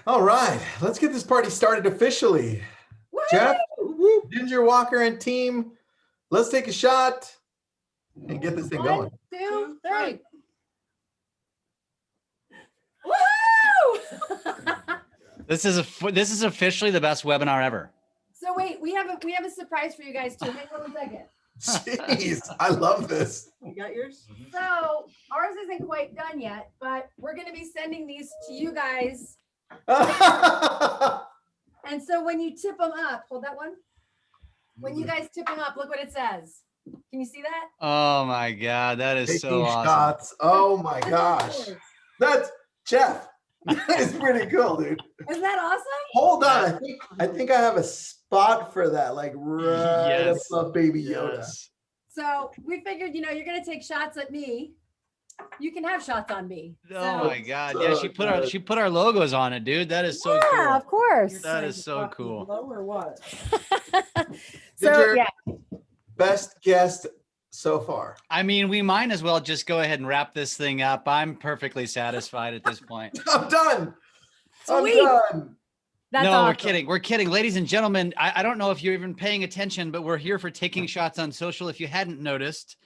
All right, let's get this party started officially. Jeff, Ginger Walker, and team, let's take a shot and get this thing going. 1, 2, 3. Woohoo! This is officially the best webinar ever. So wait, we have a surprise for you guys too. Hang on a second. Jeez, I love this. You got yours? So ours isn't quite done yet, but we're going to be sending these to you guys. And so when you tip them up, hold that one. When you guys tip them up, look what it says. Can you see that? Oh my God, that is so Taking awesome. shots. Oh my gosh. That's Jeff. That is pretty cool, dude. Isn't that awesome? Hold on. I think I have a spot for that, like right above Baby Yoda. Yes. So we figured, you're going to take shots at me. You can have shots on me. Oh my God. Yeah, she put our logos on it, dude. That is so cool. Yeah, of course. That is so cool. Low or what? Ginger, yeah. Best guest so far. I mean, we might as well just go ahead and wrap this thing up. I'm perfectly satisfied at this point. I'm done. Sweet. I'm done. That's no, awesome. we're kidding. We're kidding. Ladies and gentlemen, I don't know if you're even paying attention, but we're here for taking shots on social if you hadn't noticed.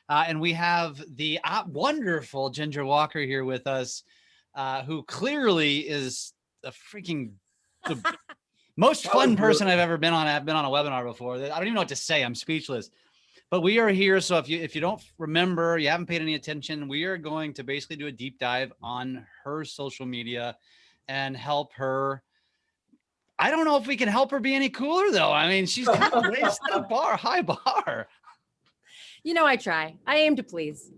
And we have the wonderful Ginger Walker here with us, who clearly is the most fun person I've ever been on. I've been on a webinar before. I don't even know what to say. I'm speechless. But we are here. So if you don't remember, you haven't paid any attention, we are going to basically do a deep dive on her social media and help her. I don't know if we can help her be any cooler though. I mean, she's kind of raised the bar, high bar. I try. I aim to please.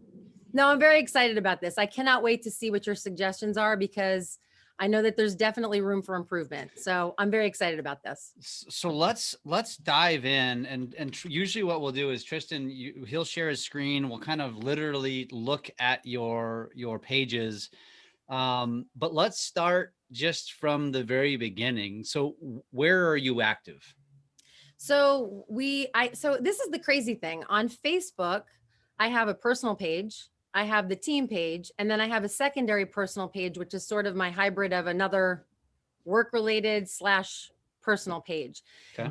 No, I'm very excited about this. I cannot wait to see what your suggestions are because I know that there's definitely room for improvement. So I'm very excited about this. So let's dive in, and usually what we'll do is Tristan, he'll share his screen. We'll kind of literally look at your pages, but let's start just from the very beginning. So where are you active? So so this is the crazy thing on Facebook. I have a personal page. I have the team page, and then I have a secondary personal page, which is sort of my hybrid of another work-related / personal page. Okay.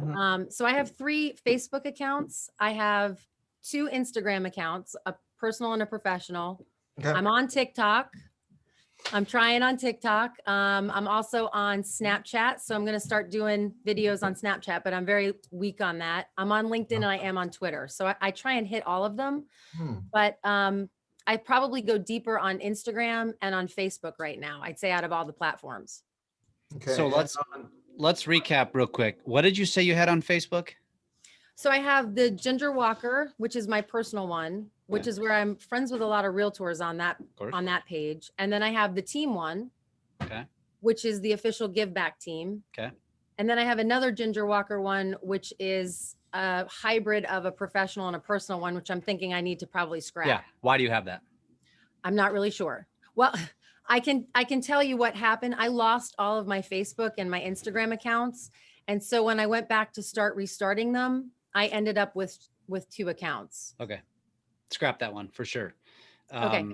So I have 3 Facebook accounts. I have 2 Instagram accounts, a personal and a professional. Okay. I'm on TikTok. I'm trying on TikTok. I'm also on Snapchat. So I'm going to start doing videos on Snapchat, but I'm very weak on that. I'm on LinkedIn and I am on Twitter. So I try and hit all of them, but I probably go deeper on Instagram and on Facebook right now. I'd say out of all the platforms. Okay. So let's recap real quick. What did you say you had on Facebook? So I have the Ginger Walker, which is my personal one, which is where I'm friends with a lot of realtors on that page. And then I have the team one, which is the official give back team. Okay. And then I have another Ginger Walker one, which is a hybrid of a professional and a personal one, which I'm thinking I need to probably scrap. Yeah. Why do you have that? I'm not really sure. Well, I can tell you what happened. I lost all of my Facebook and my Instagram accounts. And so when I went back to start restarting them, I ended up with 2 accounts. Okay. Scrap that one for sure. Okay.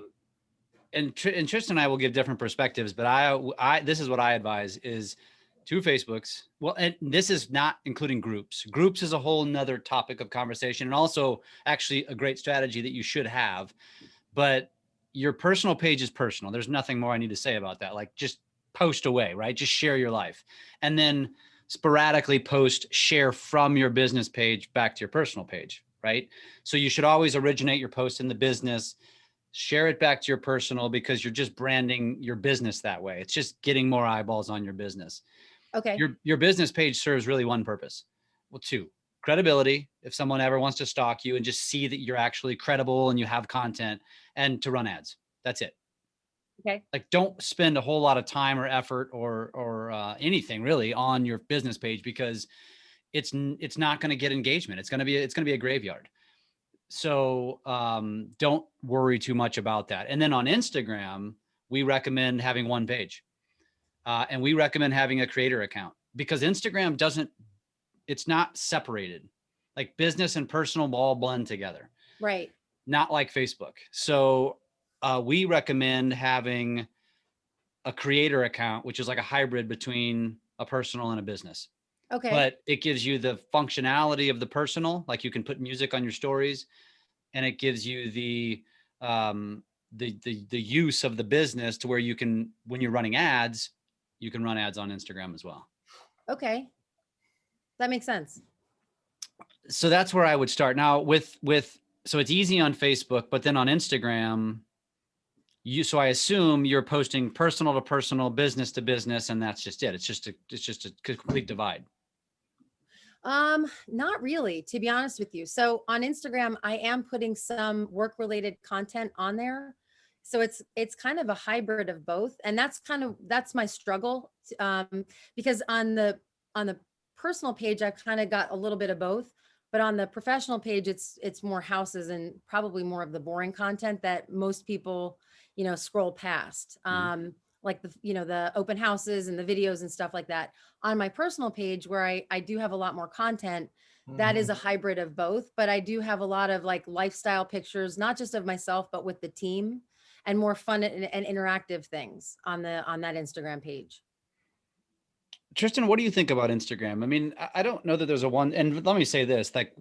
And Tristan and I will give different perspectives, but I this is what I advise is 2 Facebooks. Well, and this is not including groups. Groups is a whole nother topic of conversation and also actually a great strategy that you should have. But your personal page is personal. There's nothing more I need to say about that. Like just post away, right? Just share your life. And then sporadically share from your business page back to your personal page, right? So you should always originate your post in the business, share it back to your personal because you're just branding your business that way. It's just getting more eyeballs on your business. Okay. Your business page serves really one purpose. Well, 2, credibility. If someone ever wants to stalk you and just see that you're actually credible and you have content, and to run ads. That's it. Okay. Like don't spend a whole lot of time or effort or anything really on your business page because it's not going to get engagement. It's going to be a graveyard. So don't worry too much about that. And then on Instagram, we recommend having 1 page. And we recommend having a creator account because Instagram it's not separated. Like business and personal all blend together. Right. Not like Facebook. So we recommend having a creator account, which is like a hybrid between a personal and a business. Okay. But it gives you the functionality of the personal, like you can put music on your stories, and it gives you the use of the business to where you can, when you're running ads, you can run ads on Instagram as well. Okay. That makes sense. So that's where I would start. Now so it's easy on Facebook, but then on Instagram, so I assume you're posting personal to personal, business to business, and that's just it. It's just a complete divide. Not really, to be honest with you. So on Instagram, I am putting some work-related content on there. So it's kind of a hybrid of both. And that's my struggle. Because on the personal page, I've kind of got a little bit of both, but on the professional page, it's more houses and probably more of the boring content that most people, scroll past. Like the open houses and the videos and stuff like that. On my personal page, where I do have a lot more content, that is a hybrid of both, but I do have a lot of like lifestyle pictures, not just of myself, but with the team, and more fun and interactive things on that Instagram page. Tristan, what do you think about Instagram? I mean, I don't know that there's a one, and let me say this, like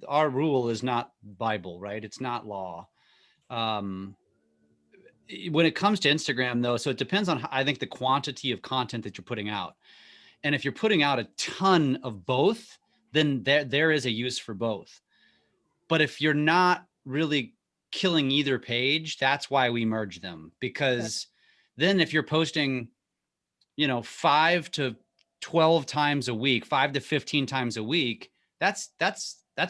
our rule is not Bible, right? It's not law. When it comes to Instagram though, so it depends on, I think, the quantity of content that you're putting out. And if you're putting out a ton of both, then there is a use for both. But if you're not really killing either page, that's why we merge them. Because then if you're posting, 5 to 12 times a week, 5 to 15 times a week, that's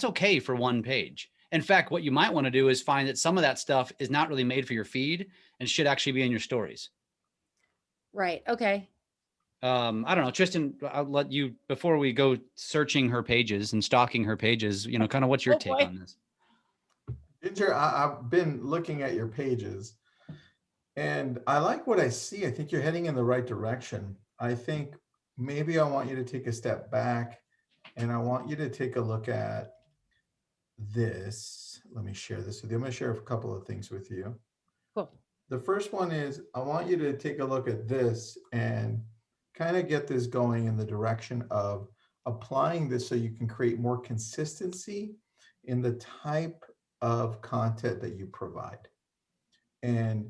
okay for one page. In fact, what you might want to do is find that some of that stuff is not really made for your feed and should actually be in your stories. Right. Okay. I don't know, Tristan, I'll let you, before we go searching her pages and stalking her pages, kind of what's your take on this? Ginger, I've been looking at your pages and I like what I see. I think you're heading in the right direction. I think maybe I want you to take a step back and I want you to take a look at this. Let me share this with you. I'm going to share a couple of things with you. Cool. The first one is I want you to take a look at this and kind of get this going in the direction of applying this so you can create more consistency in the type of content that you provide. And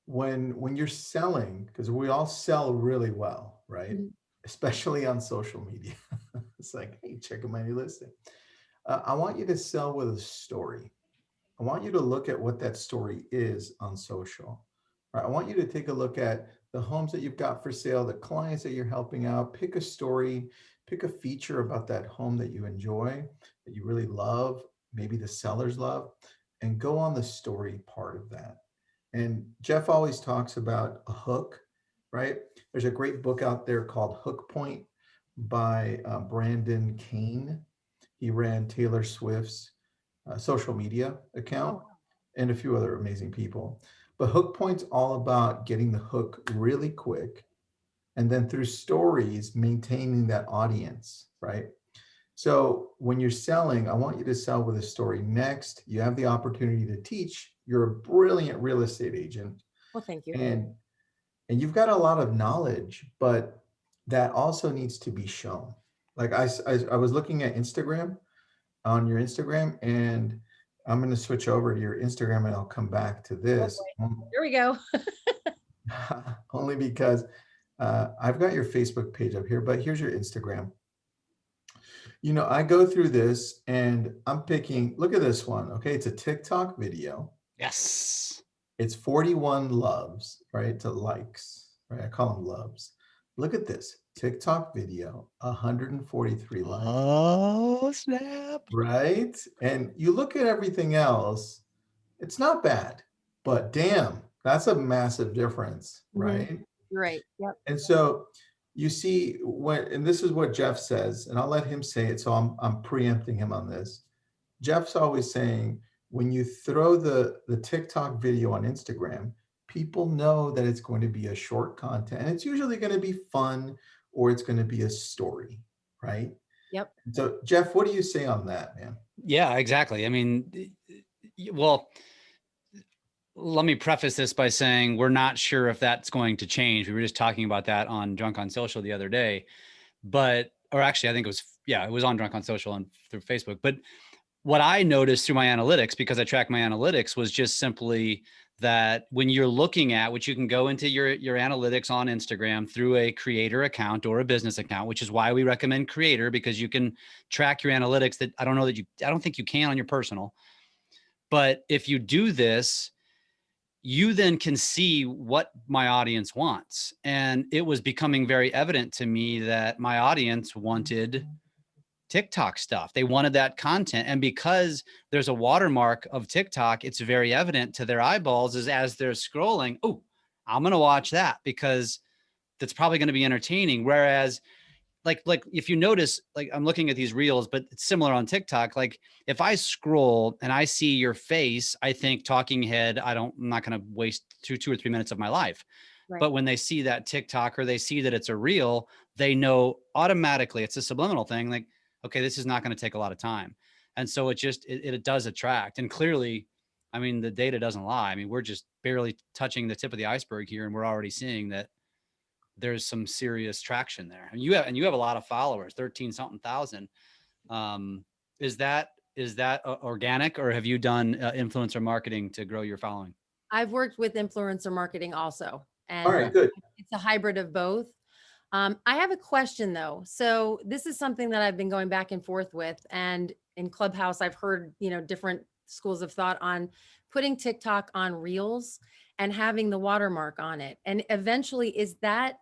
when you're selling, because we all sell really well, right? Mm-hmm. Especially on social media. It's like, hey, check out my new listing. I want you to sell with a story. I want you to look at what that story is on social. Right? I want you to take a look at the homes that you've got for sale, the clients that you're helping out. Pick a story, pick a feature about that home that you enjoy, that you really love, maybe the sellers love, and go on the story part of that. And Jeff always talks about a hook, right? There's a great book out there called Hook Point by Brandon Kane. He ran Taylor Swift's social media account and a few other amazing people. But Hook Point's all about getting the hook really quick and then through stories, maintaining that audience, right? So when you're selling, I want you to sell with a story. Next, you have the opportunity to teach. You're a brilliant real estate agent. Well, thank you. And you've got a lot of knowledge, but that also needs to be shown. Like I was looking at Instagram, on your Instagram, and I'm going to switch over to your Instagram and I'll come back to this. Here we go. Only because I've got your Facebook page up here, but here's your Instagram. I go through this and I'm picking, look at this one. Okay. It's a TikTok video. Yes. It's 41 loves, right? To likes, right? I call them loves. Look at this TikTok video, 143 likes. Oh, snap. Right. And you look at everything else, it's not bad, but damn, that's a massive difference, right? Mm-hmm. Right. Yep. And so you see and this is what Jeff says, and I'll let him say it. So I'm preempting him on this. Jeff's always saying, when you throw the TikTok video on Instagram, people know that it's going to be a short content and it's usually going to be fun or it's going to be a story, right? Yep. So Jeff, what do you say on that, man? Yeah, exactly. I mean, well, let me preface this by saying we're not sure if that's going to change. We were just talking about that on Drunk on Social the other day, or actually I think it was on Drunk on Social and through Facebook. But what I noticed through my analytics, because I track my analytics, was just simply that when you're looking at, which you can go into your analytics on Instagram through a creator account or a business account, which is why we recommend creator, because you can track your analytics that I don't think you can on your personal. But if you do this, you then can see what my audience wants. And it was becoming very evident to me that my audience wanted TikTok stuff. They wanted that content. And because there's a watermark of TikTok, it's very evident to their eyeballs as they're scrolling, oh, I'm going to watch that because that's probably going to be entertaining. Whereas like if you notice, like I'm looking at these reels, but it's similar on TikTok. Like if I scroll and I see your face, I think talking head, I'm not going to waste two or 3 minutes of my life. Right. But when they see that TikTok or they see that it's a reel, they know automatically, it's a subliminal thing. Like, okay, this is not going to take a lot of time. And so it does attract. And clearly, I mean, the data doesn't lie. I mean, we're just barely touching the tip of the iceberg here. And we're already seeing that there's some serious traction there. And you have a lot of followers, 13 something thousand. Is that organic, or have you done influencer marketing to grow your following? I've worked with influencer marketing also. And all right, good. It's a hybrid of both. I have a question though. So this is something that I've been going back and forth with, and in Clubhouse, I've heard, different schools of thought on putting TikTok on Reels and having the watermark on it. And eventually is that,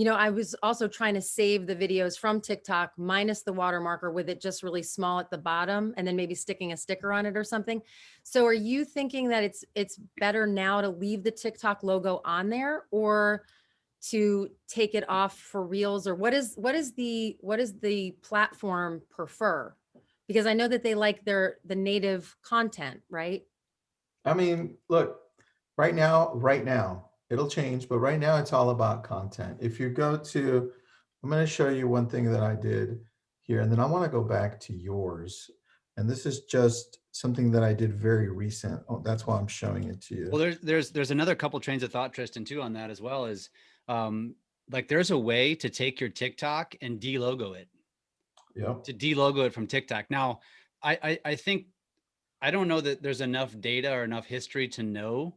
I was also trying to save the videos from TikTok minus the watermark, or with it just really small at the bottom and then maybe sticking a sticker on it or something. So are you thinking that it's better now to leave the TikTok logo on there, or to take it off for Reels, or what is the platform prefer? Because I know that they like the native content, right? I mean, look, right now, it'll change, but right now it's all about content. If you go to, I'm going to show you one thing that I did here, and then I want to go back to yours. And this is just something that I did very recent. Oh, that's why I'm showing it to you. Well, there's another couple trains of thought, Tristan, too, on that as well. Is like there's a way to take your TikTok and de-logo it. Yep. To de-logo it from TikTok. Now, I think, I don't know that there's enough data or enough history to know,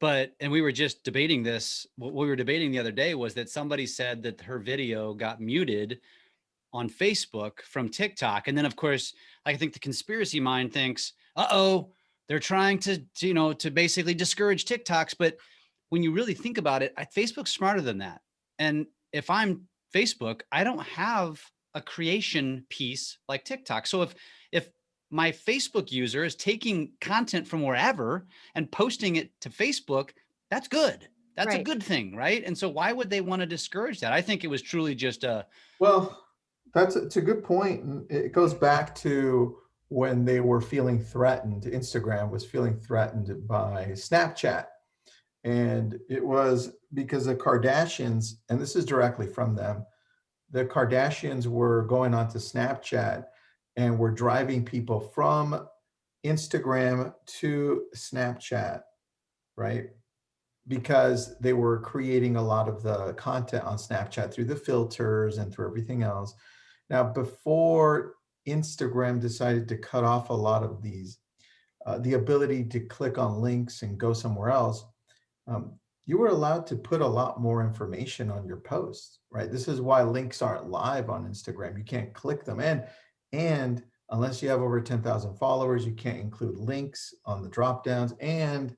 and we were just debating this. What we were debating the other day was that somebody said that her video got muted on Facebook from TikTok. And then of course, I think the conspiracy mind thinks, they're trying to basically discourage TikToks. But when you really think about it, Facebook's smarter than that. And if I'm Facebook, I don't have a creation piece like TikTok. So if my Facebook user is taking content from wherever and posting it to Facebook, that's good. That's right. A good thing, right? And so why would they want to discourage that? I think it was truly just well, it's a good point. And it goes back to when they were feeling threatened. Instagram was feeling threatened by Snapchat. And it was because the Kardashians, and this is directly from them, the Kardashians were going onto Snapchat and were driving people from Instagram to Snapchat, right? Because they were creating a lot of the content on Snapchat through the filters and through everything else. Now, before Instagram decided to cut off a lot of these, the ability to click on links and go somewhere else, you were allowed to put a lot more information on your posts, right? This is why links aren't live on Instagram. You can't click them. And unless you have over 10,000 followers, you can't include links on the drop downs, and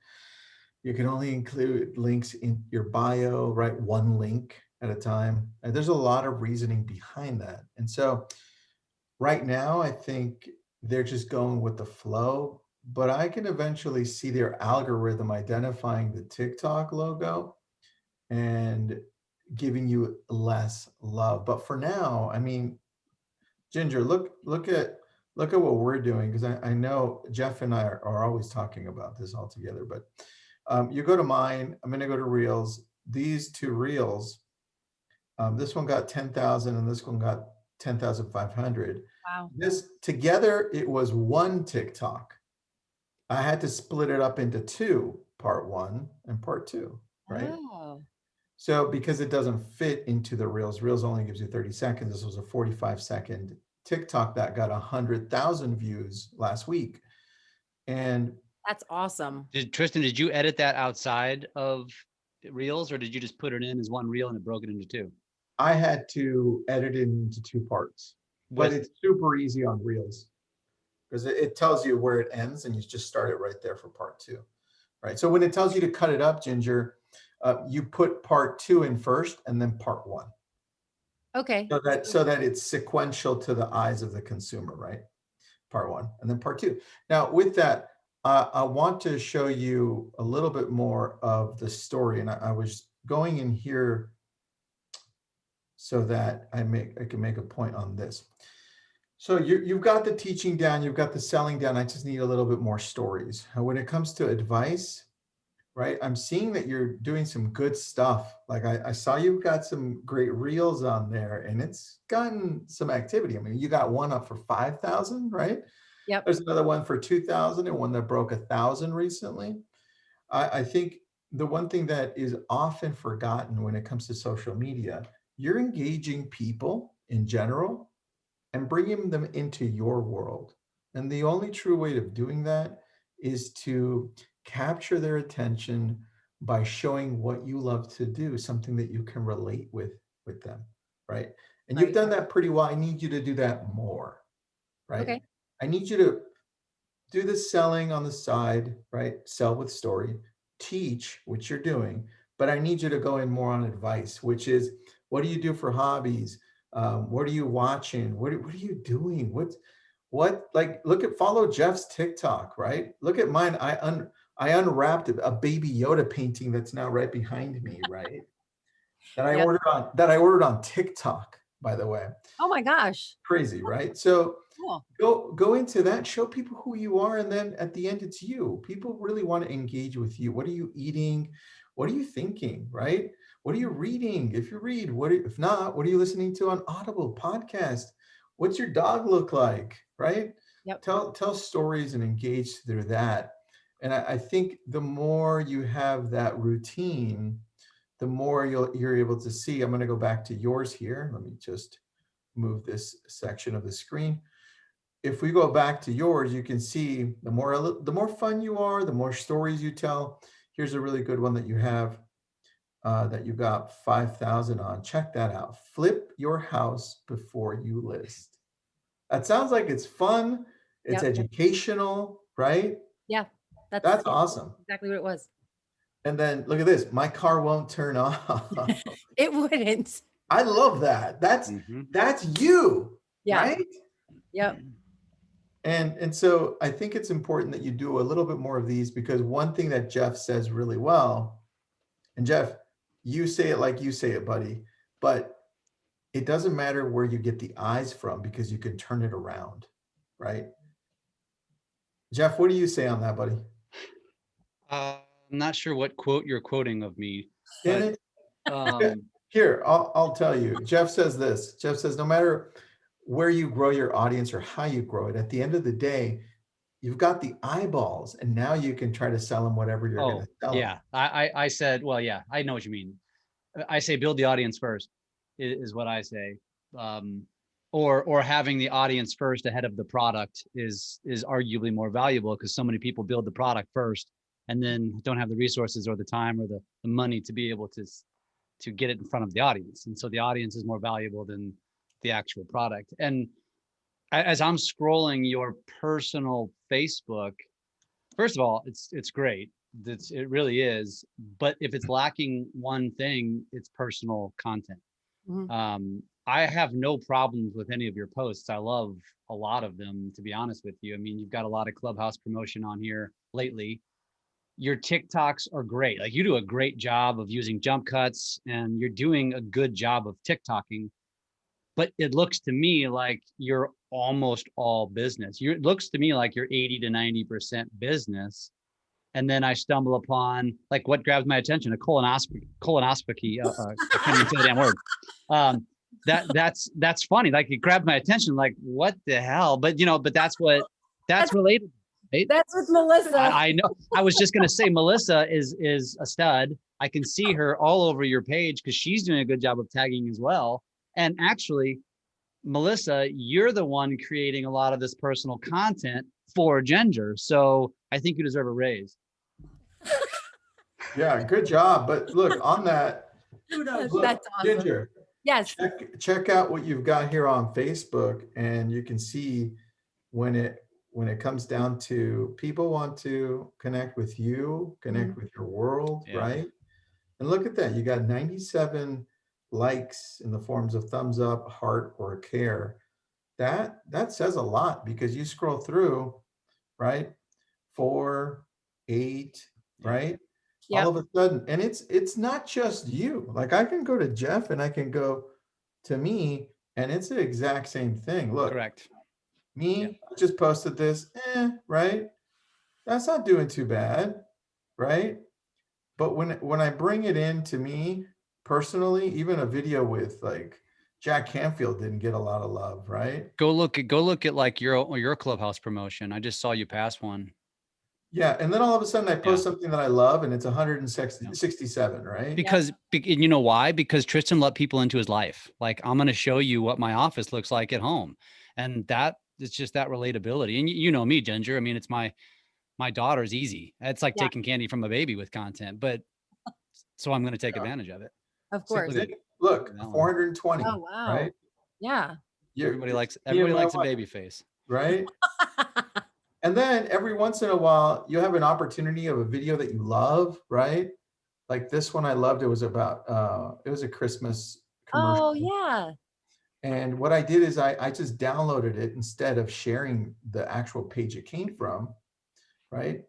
you can only include links in your bio, right? One link at a time. And there's a lot of reasoning behind that. And so right now, I think they're just going with the flow, but I can eventually see their algorithm identifying the TikTok logo and giving you less love. But for now, I mean, Ginger, look at what we're doing, because I know Jeff and I are always talking about this all together. But you go to mine, I'm going to go to Reels. These two Reels, this one got 10,000 and this one got 10,500. Wow. This together, it was one TikTok. I had to split it up into two, part 1 and part 2, right? Oh, So because it doesn't fit into the Reels, Reels only gives you 30 seconds. This was a 45-second TikTok that got 100,000 views last week. And that's awesome. Tristan, did you edit that outside of Reels, or did you just put it in as one reel and it broke it into two? I had to edit it into 2 parts, but it's super easy on Reels because it tells you where it ends and you just start it right there for part 2, right? So when it tells you to cut it up, Ginger, you put part 2 in first and then part 1. Okay. So that it's sequential to the eyes of the consumer, right? Part 1 and then part 2. Now with that, I want to show you a little bit more of the story, and I was going in here so that I can make a point on this. So you've got the teaching down, you've got the selling down. I just need a little bit more stories. When it comes to advice, right? I'm seeing that you're doing some good stuff. Like I saw you've got some great reels on there, and it's gotten some activity. I mean, you got one up for 5,000, right? Yep. There's another one for 2,000 and one that broke 1,000 recently. I think the one thing that is often forgotten when it comes to social media, you're engaging people in general and bringing them into your world. And the only true way of doing that is to capture their attention by showing what you love to do, something that you can relate with them, right? And you've done that pretty well. I need you to do that more, right? Okay. I need you to do the selling on the side, right? Sell with story, teach, which you're doing, but I need you to go in more on advice, which is, what do you do for hobbies? What are you watching? What are you doing? Follow Jeff's TikTok, right? Look at mine. I unwrapped a baby Yoda painting that's now right behind me, right? That I ordered on TikTok, by the way. Oh my gosh. Crazy, right? So cool. go into that, show people who you are, and then at the end it's you. People really want to engage with you. What are you eating? What are you thinking, right? What are you reading? If you read, if not, what are you listening to on Audible podcast? What's your dog look like, right? Yep. Tell stories and engage through that. And I think the more you have that routine, the more you're able to see. I'm going to go back to yours here. Let me just move this section of the screen. If we go back to yours, you can see the more fun you are, the more stories you tell. Here's a really good one that you have that you got 5,000 on. Check that out. Flip your house before you list. That sounds like it's fun. It's educational, right? Yeah. That's awesome. Exactly what it was. And then look at this. My car won't turn off. It wouldn't. I love that. That's you, right? Yep. And so I think it's important that you do a little bit more of these, because one thing that Jeff says really well, and Jeff, you say it like you say it, buddy, but it doesn't matter where you get the eyes from, because you can turn it around, right? Jeff, what do you say on that, buddy? I'm not sure what quote you're quoting of me. But, here, I'll tell you. Jeff says this. Jeff says, no matter where you grow your audience or how you grow it, at the end of the day, you've got the eyeballs, and now you can try to sell them whatever you're going to sell. Yeah, I said, well, yeah, I know what you mean. I say build the audience first is what I say. Or having the audience first ahead of the product is arguably more valuable, because so many people build the product first and then don't have the resources or the time or the money to be able to get it in front of the audience. And so the audience is more valuable than the actual product. And as I'm scrolling your personal Facebook, first of all, it's great. It really is. But if it's lacking one thing, it's personal content. Mm-hmm. I have no problems with any of your posts. I love a lot of them, to be honest with you. I mean, you've got a lot of Clubhouse promotion on here lately. Your TikToks are great. Like, you do a great job of using jump cuts, and you're doing a good job of TikToking. But it looks to me like you're almost all business. It looks to me like you're 80 to 90% business. And then I stumble upon, like, what grabs my attention, a colonoscopy. I can't even say the damn word. That's funny. Like, it grabbed my attention. Like, what the hell? But that's related. That's with Melissa. I know. I was just going to say, Melissa is a stud. I can see her all over your page because she's doing a good job of tagging as well. And actually, Melissa, you're the one creating a lot of this personal content for Ginger. So I think you deserve a raise. Yeah, good job. But look, on that, look, That's awesome. Ginger, Yes. check out what you've got here on Facebook, and you can see when it comes down to people want to connect with you, connect with your world, right? And look at that. You got 97 likes in the forms of thumbs up, heart, or care. That says a lot because you scroll through, right? 4, 8, right? Yep. All of a sudden, and it's not just you. Like I can go to Jeff and I can go to me, and it's the exact same thing. Look, Correct. me, I just posted this, right? That's not doing too bad, right? But when I bring it in to me personally, even a video with like Jack Canfield didn't get a lot of love, right? Go look at like your Clubhouse promotion. I just saw you pass one. Yeah, and then all of a sudden I post something that I love and it's 167, right? Because you know why? Because Tristan let people into his life. Like, I'm going to show you what my office looks like at home. And that it's just that relatability. And you know me, Ginger. I mean, it's my daughter's easy. It's like taking candy from a baby with content, but so I'm going to take advantage of it. Of course. Look, 420. Oh, wow. Right? Yeah. Everybody likes a baby face. Right? And then every once in a while, you have an opportunity of a video that you love, right? Like this one I loved, it was about, it was a Christmas commercial. Oh, yeah. And what I did is I just downloaded it instead of sharing the actual page it came from, right?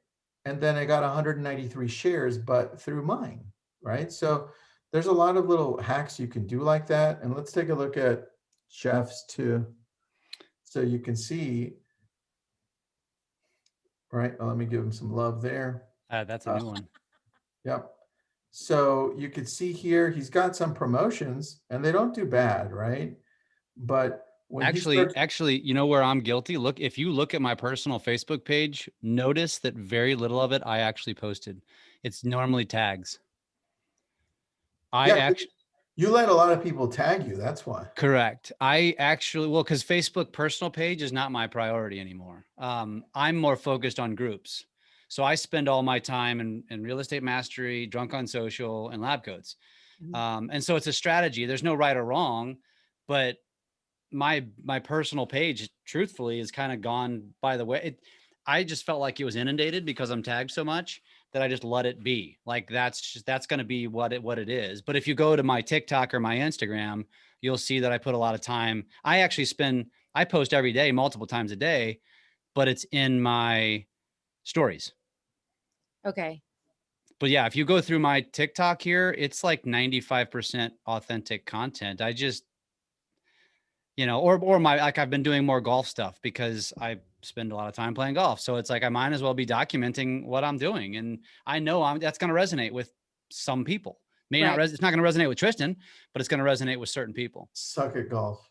And then I got 193 shares, but through mine, right? So there's a lot of little hacks you can do like that. And let's take a look at Jeff's too. So you can see, right? Let me give him some love there. That's a new one. Yep. So you could see here, he's got some promotions and they don't do bad, right? But when actually, you know where I'm guilty? Look, if you look at my personal Facebook page, notice that very little of it I actually posted. It's normally tags. You let a lot of people tag you. That's why. Correct. Because Facebook personal page is not my priority anymore. I'm more focused on groups. So I spend all my time in real estate mastery, drunk on social, and lab coats. And so it's a strategy. There's no right or wrong, but my personal page, truthfully, is kind of gone by the way. I just felt like it was inundated because I'm tagged so much that I just let it be. Like that's going to be what it is. But if you go to my TikTok or my Instagram, you'll see that I put a lot of time. I post every day, multiple times a day, but it's in my stories. Okay. But yeah, if you go through my TikTok here, it's like 95% authentic content. I just, I've been doing more golf stuff because I spend a lot of time playing golf. So it's like, I might as well be documenting what I'm doing. And I know that's going to resonate with some people. It's not going to resonate with Tristan, but it's going to resonate with certain people. Suck at golf.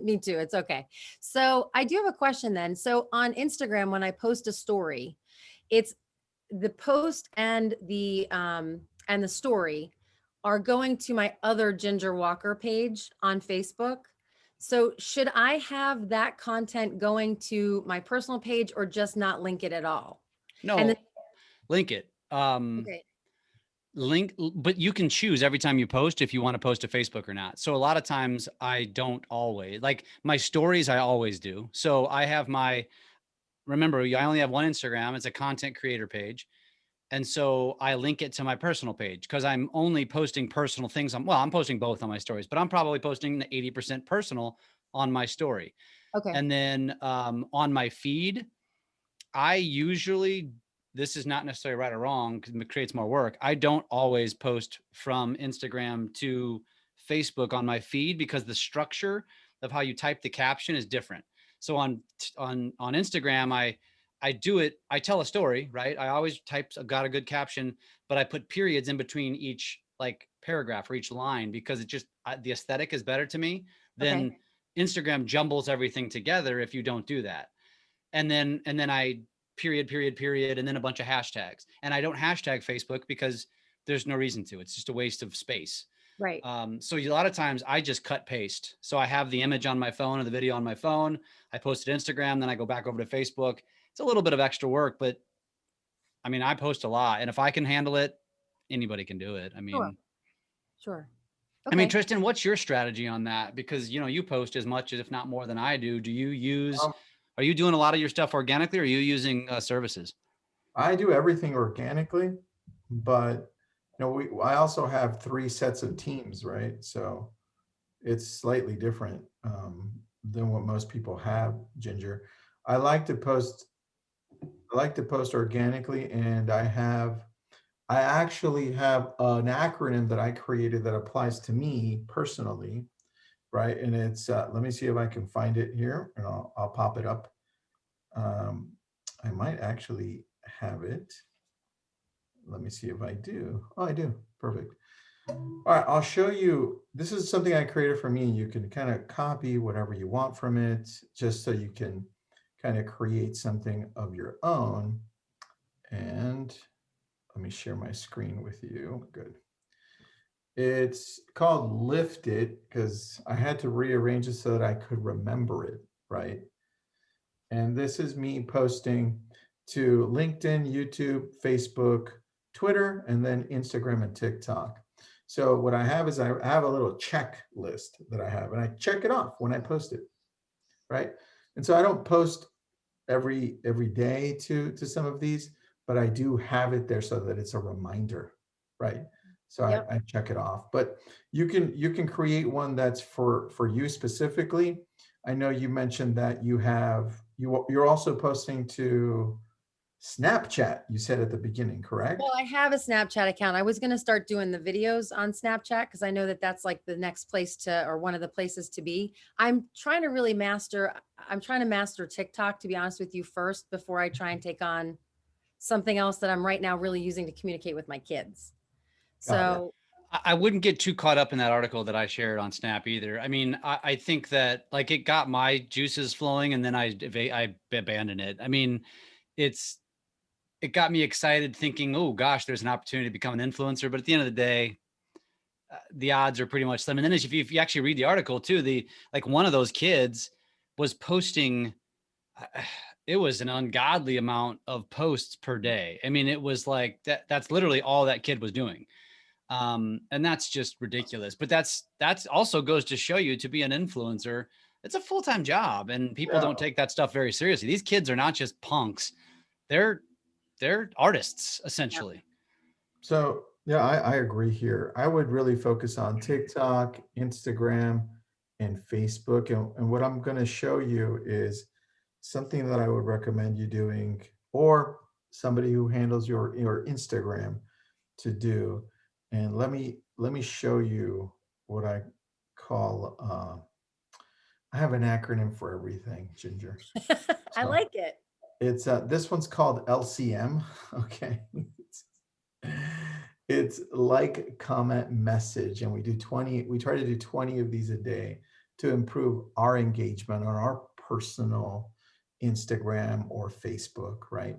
Me too. It's okay. So I do have a question then. So on Instagram, when I post a story, it's the post and the story are going to my other Ginger Walker page on Facebook. So should I have that content going to my personal page or just not link it at all? No, link it. Okay. But you can choose every time you post if you want to post to Facebook or not. So a lot of times I don't always, like my stories, I always do. So I have remember, I only have one Instagram. It's a content creator page. And so I link it to my personal page because I'm only posting personal things. I'm posting both on my stories, but I'm probably posting the 80% personal on my story. Okay. And then on my feed, this is not necessarily right or wrong because it creates more work. I don't always post from Instagram to Facebook on my feed because the structure of how you type the caption is different. So on Instagram, I do it. I tell a story, right? I always got a good caption, but I put periods in between each like paragraph or each line because the aesthetic is better to me than Instagram jumbles everything together if you don't do that. And then I period, period, period, and then a bunch of hashtags. And I don't hashtag Facebook because there's no reason to. It's just a waste of space. Right. So a lot of times I just cut paste. So I have the image on my phone or the video on my phone. I post it to Instagram, then I go back over to Facebook. It's a little bit of extra work, but I mean, I post a lot, and if I can handle it, anybody can do it. I mean, Sure. I mean, Okay. Tristan, what's your strategy on that? Because, you know, you post as much as, if not more than I do. Do you use, Um, are you doing a lot of your stuff organically, or are you using services? I do everything organically, but I also have 3 sets of teams, right? So it's slightly different than what most people have, Ginger. I like to post organically, and I actually have an acronym that I created that applies to me personally, right? And it's let me see if I can find it here, and I'll pop it up. I might actually have it. Let me see if I do. Oh, I do. Perfect. All right, I'll show you. This is something I created for me. You can kind of copy whatever you want from it, just so you can kind of create something of your own. And let me share my screen with you. Good. It's called Lift It because I had to rearrange it so that I could remember it, right? And this is me posting to LinkedIn, YouTube, Facebook, Twitter, and then Instagram and TikTok. So what I have is I have a little checklist that I have, and I check it off when I post it, right? And so I don't post every day to some of these, but I do have it there so that it's a reminder, right? So Yep. I check it off. But you can create one that's for you specifically. I know you mentioned that you're also posting to Snapchat, you said at the beginning, correct? Well, I have a Snapchat account. I was going to start doing the videos on Snapchat because I know that that's like the next place to, or one of the places to be. I'm trying to master TikTok, to be honest with you, first, before I try and take on something else that I'm right now really using to communicate with my kids. Got it. So I wouldn't get too caught up in that article that I shared on Snap either. I mean, I think that like it got my juices flowing, and then I abandoned it. I mean, it got me excited thinking, oh gosh, there's an opportunity to become an influencer. But at the end of the day, the odds are pretty much slim. And then if you actually read the article too, like one of those kids was posting, it was an ungodly amount of posts per day. I mean, it was like that's literally all that kid was doing. And that's just ridiculous. But that's also goes to show you, to be an influencer, it's a full-time job, and people don't take that stuff very seriously. These kids are not just punks. They're artists, essentially. So yeah, I agree here. I would really focus on TikTok, Instagram, and Facebook. And what I'm going to show you is something that I would recommend you doing, or somebody who handles your Instagram to do. And let me show you what I call. I have an acronym for everything, Ginger. I So like it. it's this one's called LCM. Okay. It's like, comment, message, and we try to do 20 of these a day to improve our engagement on our personal Instagram or Facebook, right?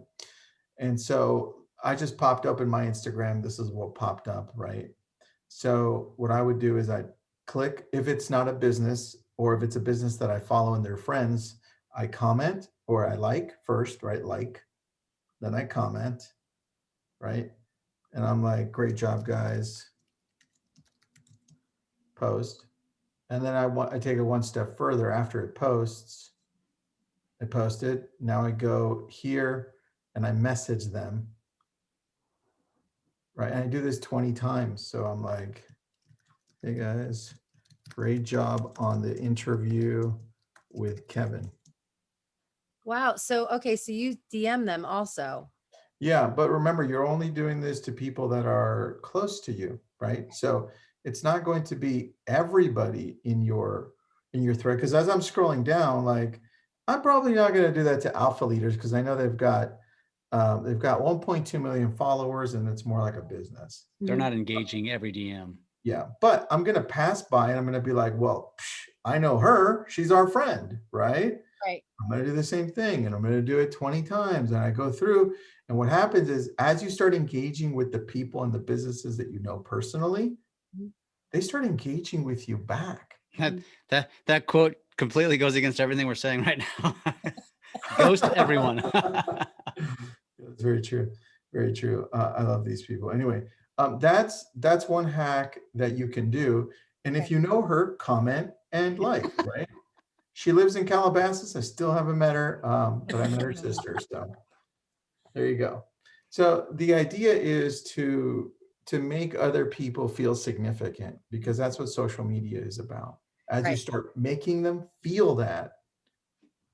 And so I just popped up in my Instagram. This is what popped up, right? So what I would do is I'd click, if it's not a business, or if it's a business that I follow and they're friends, I comment, or I like first, right? Like, then I comment, right? And I'm like, great job, guys. Post. And then I take it one step further. After it posts, I post it. Now I go here and I message them. Right. And I do this 20 times. So I'm like, hey guys, great job on the interview with Kevin. Wow. So, okay. So you DM them also. Yeah. But remember, you're only doing this to people that are close to you. Right. So it's not going to be everybody in your thread. Because as I'm scrolling down, like, I'm probably not going to do that to alpha leaders because I know they've got 1.2 million followers, and it's more like a business. They're not engaging every DM. Yeah, but I'm going to pass by and I'm going to be like, well, I know her. She's our friend, right? Right. I'm going to do the same thing, and I'm going to do it 20 times. And I go through, and what happens is as you start engaging with the people and the businesses that you know personally, Mhm. they start engaging with you back. That quote completely goes against everything we're saying right now. Ghost everyone. That's very true. Very true. I love these people. Anyway, that's one hack that you can do. And if Okay. you know her, comment and like, right? She lives in Calabasas. I still haven't met her, but I met her sister. So there you go. So the idea is to make other people feel significant, because that's what social media is about. As you Right. start making them feel that,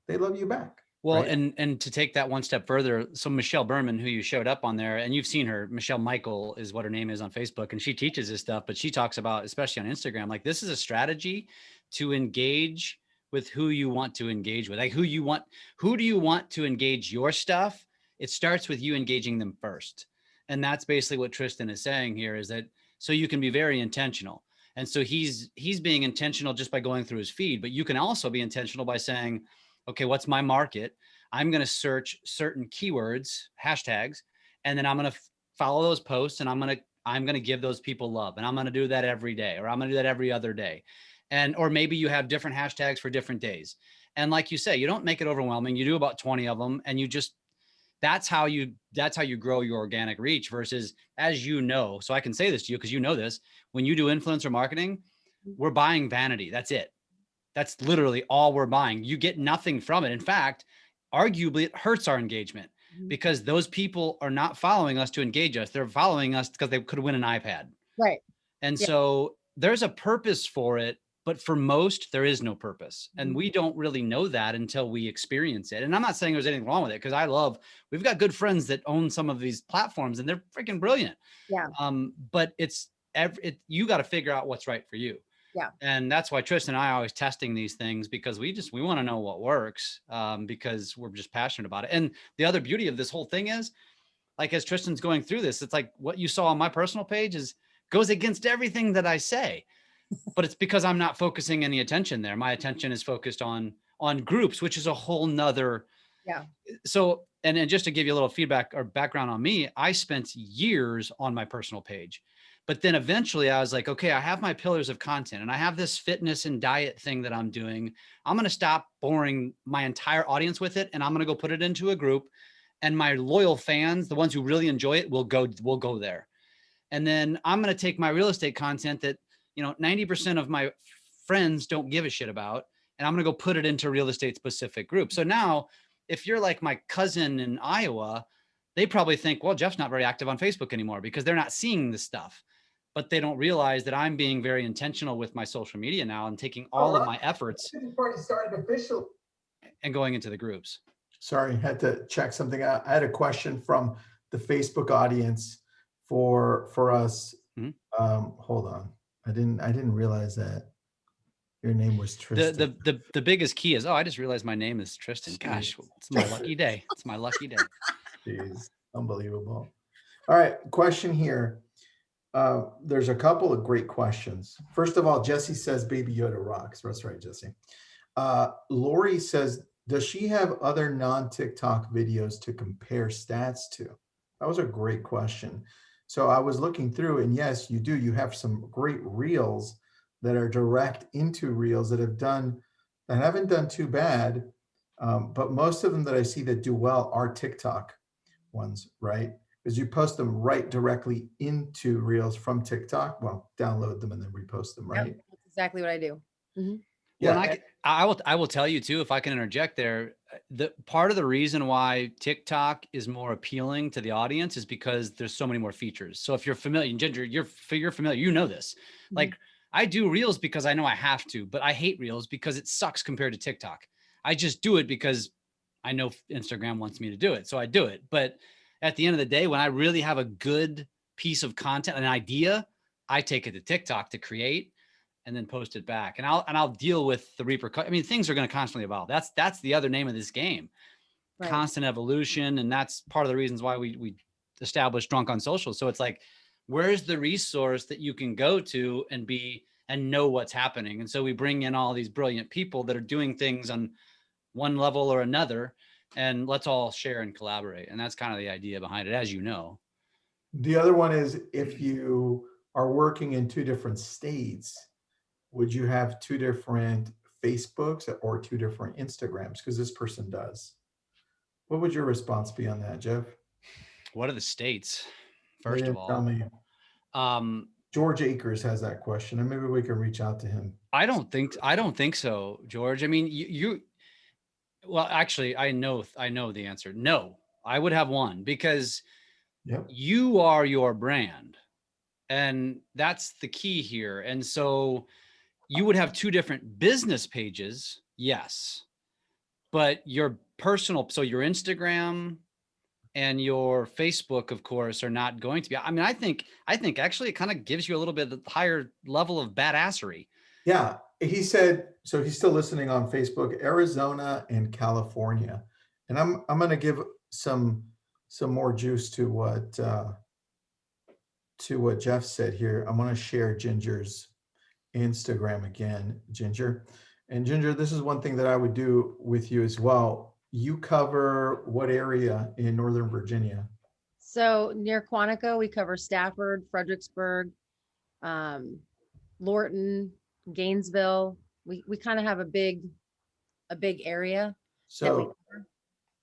they love you back. Well, right? and to take that one step further, so Michelle Berman, who you showed up on there, and you've seen her, Michelle Michael is what her name is on Facebook, and she teaches this stuff, but she talks about, especially on Instagram, like this is a strategy to engage with who you want to engage with, like who do you want to engage your stuff? It starts with you engaging them first. And that's basically what Tristan is saying here, is that so you can be very intentional. And so he's being intentional just by going through his feed, but you can also be intentional by saying, okay, what's my market? I'm going to search certain keywords, hashtags, and then I'm going to follow those posts, and I'm going to give those people love. And I'm going to do that every day, or I'm going to do that every other day. And, or maybe you have different hashtags for different days. And like you say, you don't make it overwhelming. You do about 20 of them, and you just, that's how you grow your organic reach versus, as you know, so I can say this to you because you know this, when you do influencer marketing, we're buying vanity. That's it. That's literally all we're buying. You get nothing from it. In fact, arguably it hurts our engagement because those people are not following us to engage us. They're following us because they could win an iPad. Right. And so there's a purpose for it, but for most, there is no purpose. And we don't really know that until we experience it. And I'm not saying there's anything wrong with it, because we've got good friends that own some of these platforms and they're freaking brilliant. Yeah. But you got to figure out what's right for you. Yeah. And that's why Tristan and I are always testing these things, because we want to know what works, because we're just passionate about it. And the other beauty of this whole thing is, like, as Tristan's going through this, it's like what you saw on my personal page goes against everything that I say, but it's because I'm not focusing any attention there. My attention is focused on groups, which is a whole nother. Yeah. So, and just to give you a little feedback or background on me, I spent years on my personal page. But then eventually I was like, okay, I have my pillars of content and I have this fitness and diet thing that I'm doing. I'm going to stop boring my entire audience with it. And I'm going to go put it into a group, and my loyal fans, the ones who really enjoy it, will go there. And then I'm going to take my real estate content that, 90% of my friends don't give a shit about, and I'm going to go put it into real estate specific groups. So now if you're like my cousin in Iowa, they probably think, well, Jeff's not very active on Facebook anymore because they're not seeing this stuff. But they don't realize that I'm being very intentional with my social media now and taking all of my efforts and going into the groups. Sorry, had to check something out. I had a question from the Facebook audience for us. Hold on. I didn't realize that your name was Tristan. The biggest key is, I just realized my name is Tristan. Gosh, it's my lucky day. It's my lucky day. Jeez, unbelievable. All right, question here. There's a couple of great questions. First of all, Jesse says Baby Yoda rocks. That's right, Jesse. Lori says, does she have other non-TikTok videos to compare stats to? That was a great question. So I was looking through, and yes, you do. You have some great reels that are direct into reels that haven't done too bad. But most of them that I see that do well are TikTok ones, right? Because you post them right directly into reels from TikTok. Well, download them and then repost them, right? Yep, that's exactly what I do. Mm-hmm. Yeah, well, I will tell you too, if I can interject there, the part of the reason why TikTok is more appealing to the audience is because there's so many more features. So if you're familiar, Ginger, you're familiar, you know this. Mm-hmm. Like, I do reels because I know I have to, but I hate reels because it sucks compared to TikTok. I just do it because I know Instagram wants me to do it, so I do it. But at the end of the day, when I really have a good piece of content, an idea, I take it to TikTok to create and then post it back. And I'll deal with the repercussions. I mean, things are going to constantly evolve. That's the other name of this game, right? Constant evolution. And that's part of the reasons why we established Drunk on Social. So it's like, where's the resource that you can go to and know what's happening? And so we bring in all these brilliant people that are doing things on one level or another, and let's all share and collaborate. And that's kind of the idea behind it, as you know. The other one is if you are working in 2 different states, would you have 2 different Facebooks or 2 different Instagrams? Because this person does. What would your response be on that, Jeff? What are the states? They First of didn't tell all, me. George Akers has that question, and maybe we can reach out to him. I don't think so, George. I mean, well, actually, I know the answer. No, I would have one because you are your brand, and that's the key here. And so you would have 2 different business pages. Yes. But your personal, so your Instagram and your Facebook, of course, are not going to be. I mean, I think actually it kind of gives you a little bit of higher level of badassery. Yeah. He said, so he's still listening on Facebook, Arizona and California. And I'm going to give some more juice to what Jeff said here. I'm going to share Ginger's Instagram again, Ginger. And Ginger, this is one thing that I would do with you as well. You cover what area in Northern Virginia? So near Quantico, we cover Stafford, Fredericksburg, Lorton, Gainesville. We kind of have a big area. So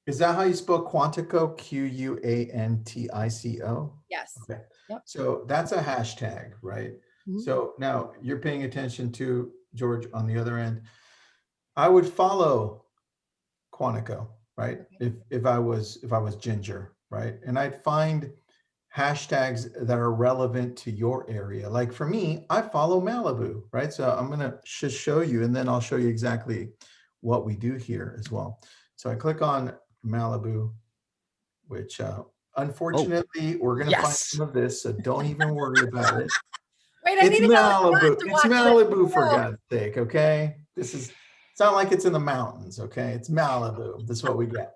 is that how you spell Quantico? Quantico? Yes. Okay. Yep. So that's a hashtag, right? Mm-hmm. So now you're paying attention to, George, on the other end. I would follow Quantico, right? Okay. If I was Ginger, right? And I'd find hashtags that are relevant to your area. Like for me, I follow Malibu, right? So I'm gonna just show you, and then I'll show you exactly what we do here as well. So I click on Malibu, which unfortunately we're gonna find some of this, so don't even worry about it. Wait, it's Malibu. It's Malibu for God's sake, okay? It's not like it's in the mountains, okay? It's Malibu. That's what we get.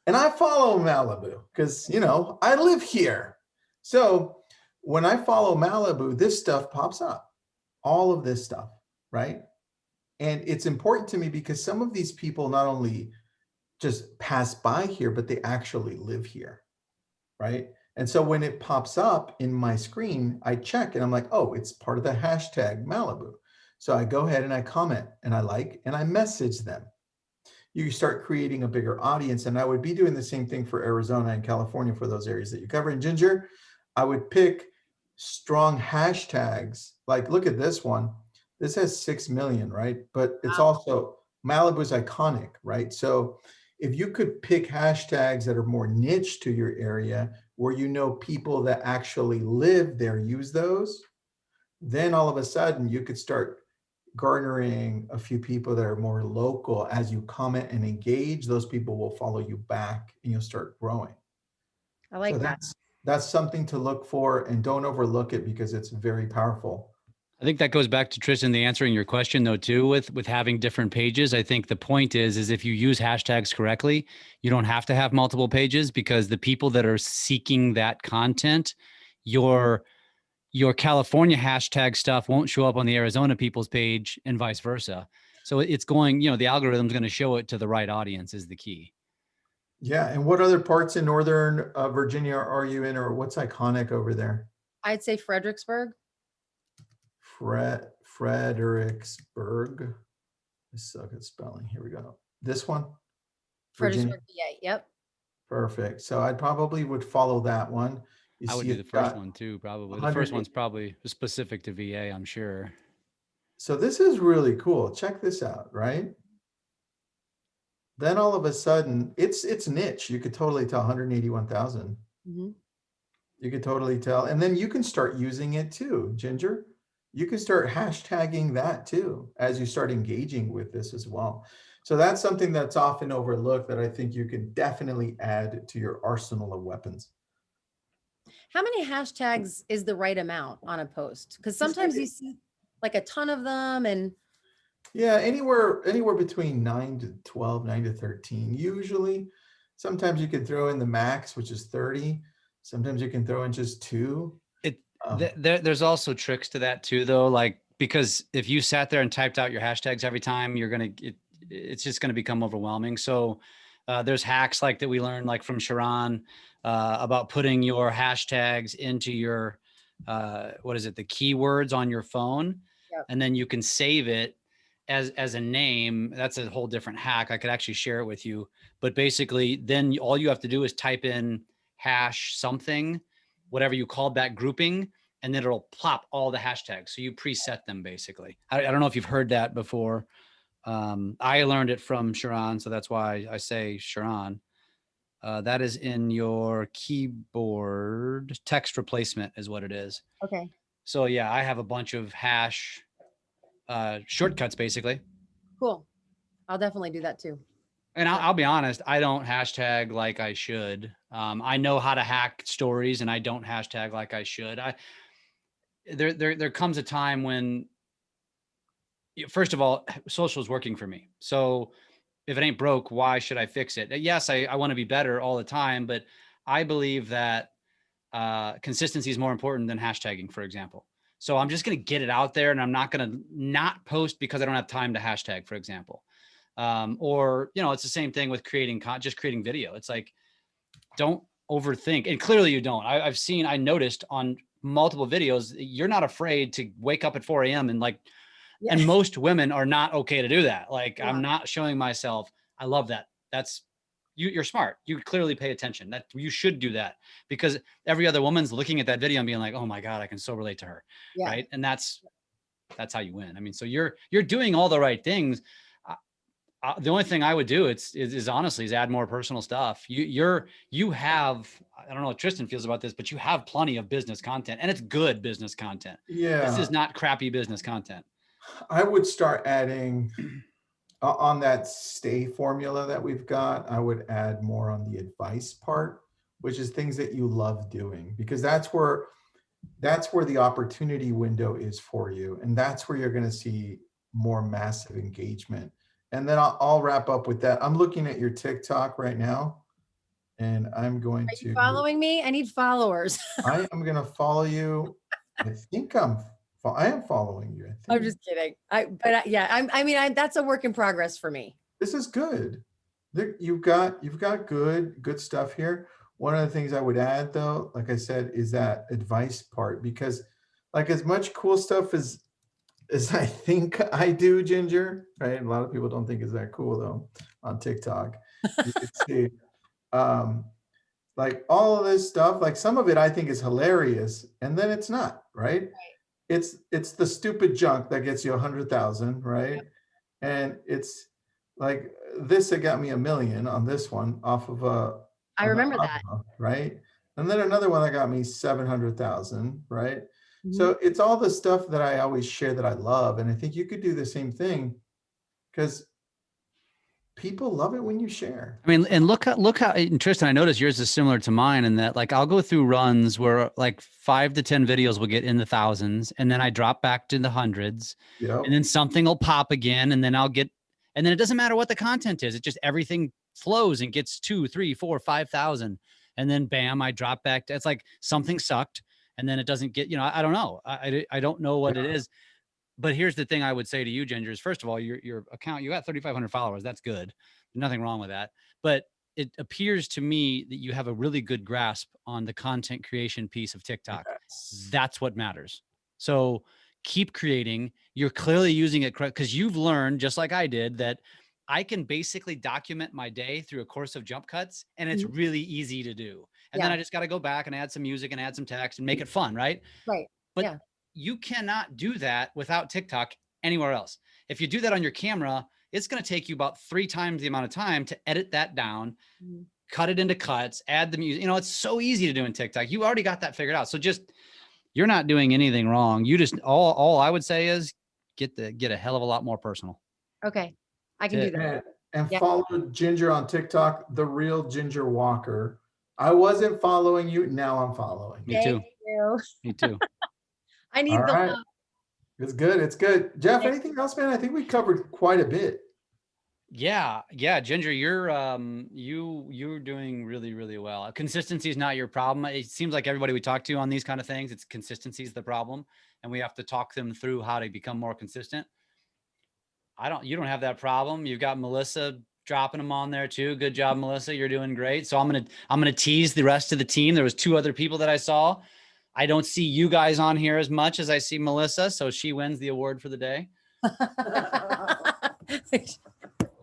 And I follow Malibu because, you know, I live here. So when I follow Malibu, this stuff pops up, all of this stuff, right? And it's important to me because some of these people not only just pass by here, but they actually live here, right? And so when it pops up in my screen, I check and I'm like, oh, it's part of the hashtag Malibu. So I go ahead and I comment and I like, and I message them. You start creating a bigger audience. And I would be doing the same thing for Arizona and California for those areas that you cover. And Ginger, I would pick strong hashtags. Like, look at this one. This has 6 million, right? But it's also, Malibu's iconic, right? So if you could pick hashtags that are more niche to your area, where you know people that actually live there use those, then all of a sudden you could start garnering a few people that are more local. As you comment and engage, those people will follow you back and you'll start growing. I like that. That's something to look for, and don't overlook it because it's very powerful. I think that goes back to Tristan, the answering your question though, too, with having different pages. I think the point is if you use hashtags correctly, you don't have to have multiple pages, because the people that are seeking that content, your California hashtag stuff won't show up on the Arizona people's page and vice versa. So it's going, you know, the algorithm's going to show it to the right audience is the key. Yeah. And what other parts in Northern Virginia are you in, or what's iconic over there? I'd say Fredericksburg. Fredericksburg. I suck at spelling. Here we go. This one? Fredericksburg, VA. Yep. Perfect. So I probably would follow that one. I would do the first one too, probably. The first one's probably specific to VA, I'm sure. So this is really cool. Check this out, right? Then all of a sudden, it's niche. You could totally tell 181,000. Mm-hmm. You could totally tell. And then you can start using it too, Ginger. You can start hashtagging that too, as you start engaging with this as well. So that's something that's often overlooked that I think you can definitely add to your arsenal of weapons. How many hashtags is the right amount on a post? Because sometimes you see like a ton of them, and yeah, anywhere between 9 to 12, 9 to 13 usually. Sometimes you can throw in the max, which is 30. Sometimes you can throw in just 2. There's also tricks to that too, though, like, because if you sat there and typed out your hashtags every time, it's just going to become overwhelming. So there's hacks like that we learned like from Sharon about putting your hashtags into your, what is it? The keywords on your phone. Yep. And then you can save it as a name. That's a whole different hack. I could actually share it with you, but basically then all you have to do is type in hash something, whatever you called that grouping, and then it'll plop all the hashtags. So you preset them basically. I don't know if you've heard that before. I learned it from Sharon, so that's why I say Sharon. That is in your keyboard. Text replacement is what it is. Okay. So yeah, I have a bunch of hash shortcuts basically. Cool. I'll definitely do that too. And I'll be honest, I don't hashtag like I should. I know how to hack stories, and I don't hashtag like I should. There comes a time when, first of all, social is working for me. So if it ain't broke, why should I fix it? Yes, I want to be better all the time, but I believe that consistency is more important than hashtagging, for example. So I'm just going to get it out there, and I'm not going to not post because I don't have time to hashtag, for example. Or, you know, it's the same thing with just creating video. It's like, don't overthink. And clearly you don't. I noticed on multiple videos, you're not afraid to wake up at 4 a.m. and like, yeah. And most women are not okay to do that. Like, yeah. I'm not showing myself. I love that. That's you're smart. You clearly pay attention. That you should do that, because every other woman's looking at that video and being like, oh my God, I can so relate to her. Yeah. Right. And that's how you win. I mean, so you're doing all the right things. The only thing I would do is honestly add more personal stuff. You have, I don't know what Tristan feels about this, but you have plenty of business content, and it's good business content. Yeah. This is not crappy business content. I would start adding on that stay formula that we've got. I would add more on the advice part, which is things that you love doing, because that's where the opportunity window is for you. And that's where you're going to see more massive engagement. And then I'll wrap up with that. I'm looking at your TikTok right now, and I'm going to. Are you following me? I need followers. I am going to follow you. I think I am following you. I'm just kidding. I mean, that's a work in progress for me. This is good. You've got good stuff here. One of the things I would add, though, like I said, is that advice part, because like as much cool stuff as I think I do, Ginger, right? A lot of people don't think it's that cool though on TikTok. You can see like all of this stuff, like some of it I think is hilarious, and then it's not, right? It's the stupid junk that gets you 100,000, right? Yep. And it's like this that got me 1 million on this one off of I remember that, right? And then another one that got me 700,000, right? Mm-hmm. So it's all the stuff that I always share that I love, and I think you could do the same thing, because people love it when you share. I mean, and look how, and Tristan, I noticed yours is similar to mine in that, like, I'll go through runs where like 5 to 10 videos will get in the thousands, and then I drop back to the hundreds, yep. And then something will pop again, and then and then it doesn't matter what the content is. It just, everything flows and gets 2, 3, 4, 5,000. And then bam, I drop back to, it's like something sucked. And then it doesn't get, I don't know. I don't know what it is. But here's the thing I would say to you, Ginger, is first of all, your account, you got 3,500 followers. That's good. There's nothing wrong with that. But it appears to me that you have a really good grasp on the content creation piece of TikTok. Yes. That's what matters. So keep creating. You're clearly using it correct, because you've learned, just like I did, that I can basically document my day through a course of jump cuts, and it's really easy to do. And then I just got to go back and add some music and add some text and make it fun, right? Right. But you cannot do that without TikTok anywhere else. If you do that on your camera, it's going to take you about 3 times the amount of time to edit that down, cut it into cuts, add the music. It's so easy to do in TikTok. You already got that figured out. So you're not doing anything wrong. You just, all I would say is get a hell of a lot more personal. Okay. I can do that. And follow Ginger on TikTok, The Real Ginger Walker. I wasn't following you. Now I'm following. Me too. Me too. I need the love. It's good. It's good. Jeff, anything else, man? I think we covered quite a bit. Yeah. Ginger, you're doing really, really well. Consistency is not your problem. It seems like everybody we talk to on these kind of things, it's consistency is the problem, and we have to talk them through how to become more consistent. you don't have that problem. You've got Melissa dropping them on there too. Good job, Melissa. You're doing great. So I'm going to tease the rest of the team. There was 2 other people that I saw. I don't see you guys on here as much as I see Melissa. So she wins the award for the day.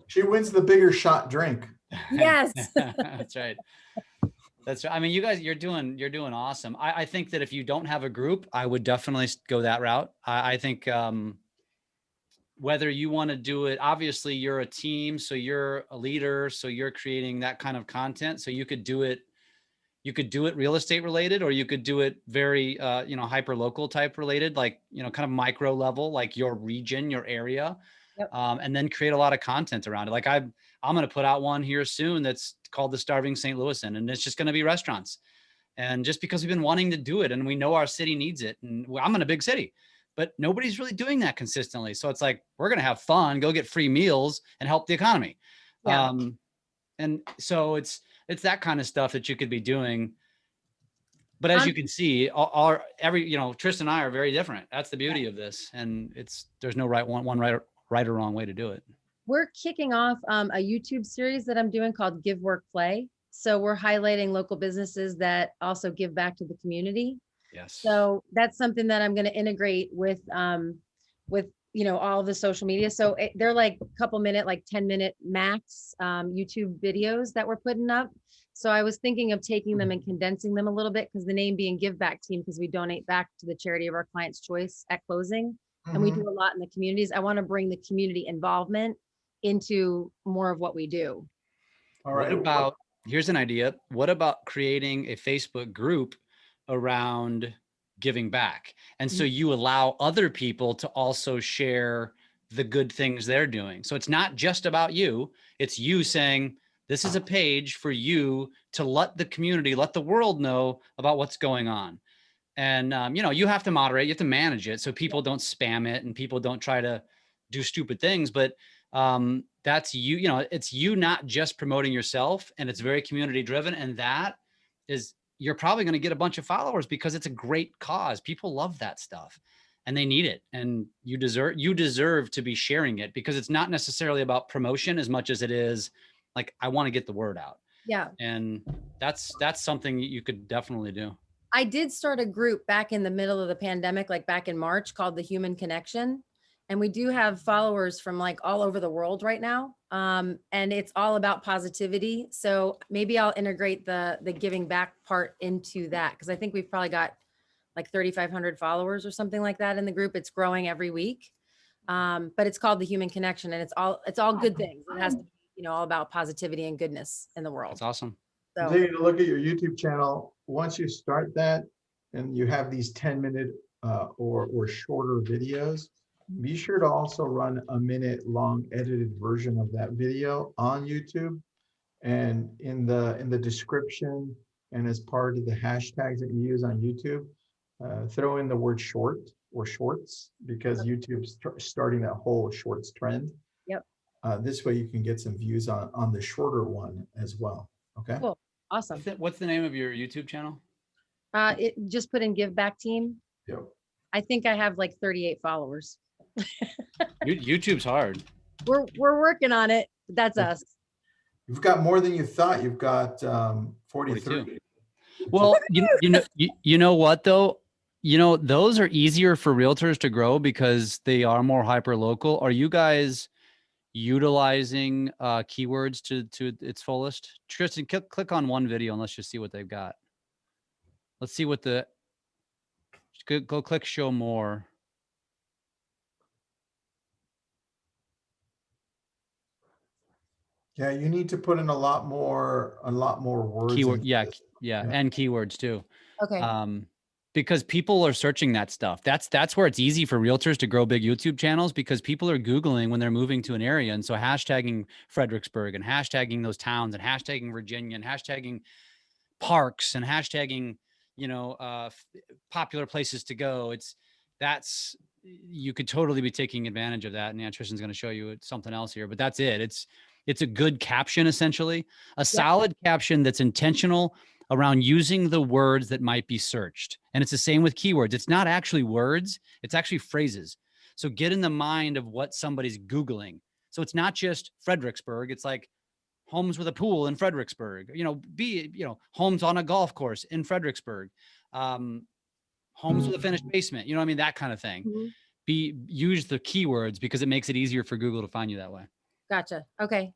She wins the bigger shot drink. Yes. That's right. That's right. I mean, you guys, you're doing awesome. I think that if you don't have a group, I would definitely go that route. I think, whether you want to do it, obviously you're a team, so you're a leader, so you're creating that kind of content. So you could do it real estate related, or you could do it very, hyper local type related, like, kind of micro level, like your region, your area. Yep. And then create a lot of content around it. Like I'm going to put out one here soon that's called The Starving St. Louisan, and it's just going to be restaurants. And just because we've been wanting to do it and we know our city needs it, and I'm in a big city, but nobody's really doing that consistently. So it's like, we're going to have fun, go get free meals and help the economy. Yeah. And so it's that kind of stuff that you could be doing. But as you can see, Tristan and I are very different. That's the beauty of this. And there's no right or wrong way to do it. We're kicking off a YouTube series that I'm doing called Give, Work, Play. So we're highlighting local businesses that also give back to the community. Yes. So that's something that I'm going to integrate with all of the social media. So they're like a couple minute, like 10-minute max YouTube videos that we're putting up. So I was thinking of taking them and condensing them a little bit, because the name being Give Back Team, because we donate back to the charity of our client's choice at closing. And we do a lot in the communities. I want to bring the community involvement into more of what we do. All right. Here's an idea. What about creating a Facebook group around giving back? And so you allow other people to also share the good things they're doing. So it's not just about you. It's you saying, this is a page for you to let the community, let the world know about what's going on. And, you have to moderate, you have to manage it so people don't spam it and people don't try to do stupid things. But that's it's you not just promoting yourself, and it's very community driven. And that is, you're probably going to get a bunch of followers because it's a great cause. People love that stuff and they need it. And you deserve to be sharing it, because it's not necessarily about promotion as much as it is like, I want to get the word out. Yeah. And that's something you could definitely do. I did start a group back in the middle of the pandemic, like back in March, called The Human Connection. And we do have followers from like all over the world right now. And it's all about positivity. So maybe I'll integrate the giving back part into that, because I think we've probably got like 3,500 followers or something like that in the group. It's growing every week. But it's called The Human Connection, and it's all good things. It has to be, all about positivity and goodness in the world. That's awesome. So Take a look at your YouTube channel. Once you start that and you have these 10-minute or shorter videos, be sure to also run a minute long edited version of that video on YouTube. And in the description and as part of the hashtags that you use on YouTube, throw in the word short or shorts, because YouTube's starting that whole shorts trend. Yep. This way you can get some views on the shorter one as well. Okay. Cool. Awesome. What's the name of your YouTube channel? It just put in Give Back Team. Yep. I think I have like 38 followers. YouTube's hard. We're working on it. That's us. You've got more than you thought. You've got 43. Well, you know what though? Those are easier for realtors to grow because they are more hyper local. Are you guys utilizing keywords to its fullest? Tristan, click on one video and let's just see what they've got. Let's see what go click show more. Yeah, you need to put in a lot more words. Keyword, yeah, and keywords too. Okay. Because people are searching that stuff. That's where it's easy for realtors to grow big YouTube channels, because people are Googling when they're moving to an area. And so hashtagging Fredericksburg and hashtagging those towns and hashtagging Virginia and hashtagging parks and hashtagging, popular places to go. You could totally be taking advantage of that. And Tristan's going to show you something else here, but that's it. It's a good caption, essentially, a solid caption that's intentional around using the words that might be searched. And it's the same with keywords. It's not actually words, it's actually phrases. So get in the mind of what somebody's Googling. So it's not just Fredericksburg. It's like homes with a pool in Fredericksburg, homes on a golf course in Fredericksburg, homes with a finished basement, you know what I mean? That kind of thing. Use the keywords because it makes it easier for Google to find you that way. Gotcha. Okay.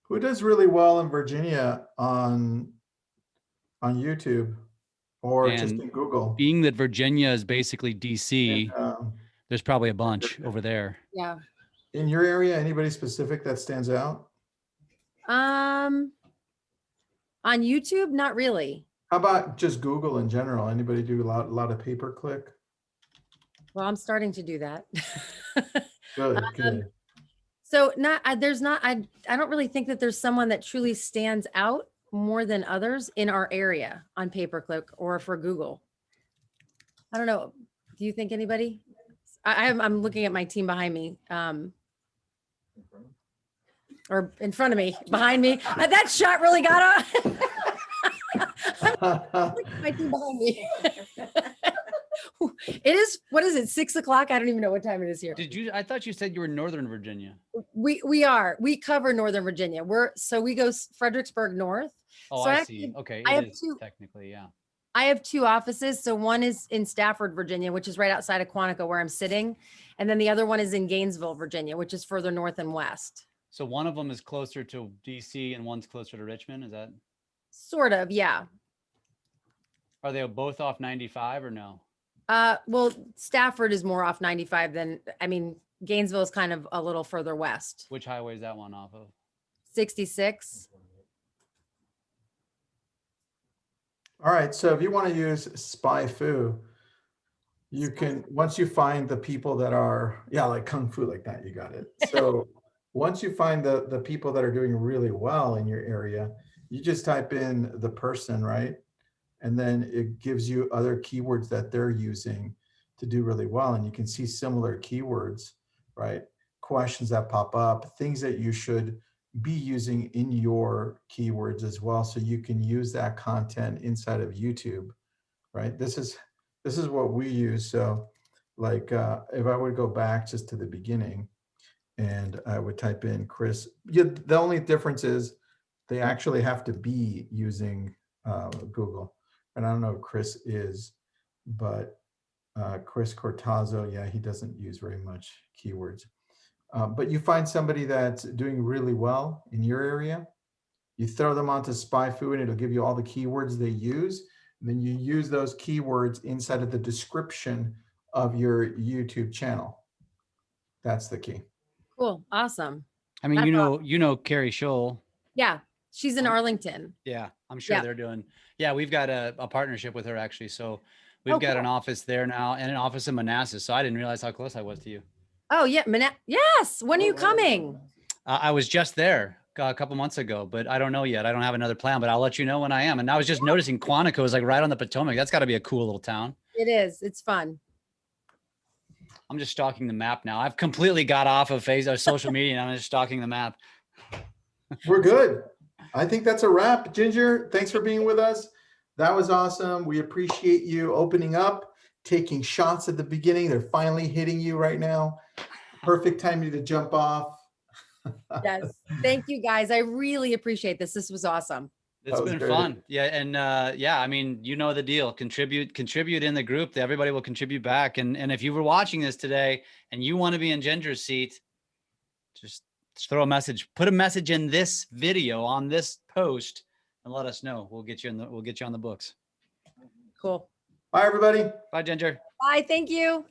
Who does really well in Virginia on YouTube or just in Google? Being that Virginia is basically DC, there's probably a bunch over there. Yeah. In your area, anybody specific that stands out? On YouTube, not really. How about just Google in general? Anybody do a lot of pay-per-click? Well, I'm starting to do that. Good, good. So I don't really think that there's someone that truly stands out more than others in our area on pay-per-click or for Google. I don't know. Do you think anybody? I'm looking at my team behind me. Or in front of me, behind me. That shot really got off. My team behind me. It is, what is it, 6 o'clock? I don't even know what time it is here. I thought you said you were in Northern Virginia. We cover Northern Virginia. We go Fredericksburg North. Oh, so I see. Okay. I have two, technically, yeah. I have 2 offices. So one is in Stafford, Virginia, which is right outside of Quantico where I'm sitting. And then the other one is in Gainesville, Virginia, which is further north and west. So one of them is closer to DC and one's closer to Richmond. Is that? Sort of, yeah. Are they both off 95 or no? Well, Stafford is more off 95 than, Gainesville is kind of a little further west. Which highway is that one off of? 66. All right, so if you want to use SpyFu, you can, once you find the people that are, like Kung Fu like that, you got it. So once you find the people that are doing really well in your area, you just type in the person, right? And then it gives you other keywords that they're using to do really well. And you can see similar keywords, right? Questions that pop up, things that you should be using in your keywords as well. So you can use that content inside of YouTube, right? This is what we use. So like if I would go back just to the beginning and I would type in Chris, the only difference is they actually have to be using Google. And I don't know if Chris is, but Chris Cortazzo, yeah, he doesn't use very much keywords. But you find somebody that's doing really well in your area, you throw them onto SpyFu and it'll give you all the keywords they use. And then you use those keywords inside of the description of your YouTube channel. That's the key. Cool. Awesome. I mean, you know Carrie Scholl. Yeah. She's in Arlington. Yeah, I'm sure they're doing. Yeah, we've got a partnership with her actually. So we've got an office there now and an office in Manassas. So I didn't realize how close I was to you. Oh yeah, yes. When are you coming? I was just there a couple months ago, but I don't know yet. I don't have another plan, but I'll let you know when I am. And I was just noticing Quantico is like right on the Potomac. That's got to be a cool little town. It is. It's fun. I'm just stalking the map now. I've completely got off of social media and I'm just stalking the map. We're good. I think that's a wrap. Ginger, thanks for being with us. That was awesome. We appreciate you opening up, taking shots at the beginning. They're finally hitting you right now. Perfect timing to jump off. Yes. Thank you guys. I really appreciate this. This was awesome. It's been fun. Yeah. And I mean, you know the deal. Contribute in the group. Everybody will contribute back. And if you were watching this today and you want to be in Ginger's seat, just throw a message, put a message in this video on this post and let us know. We'll get you on the books. Cool. Bye, everybody. Bye, Ginger. Bye. Thank you.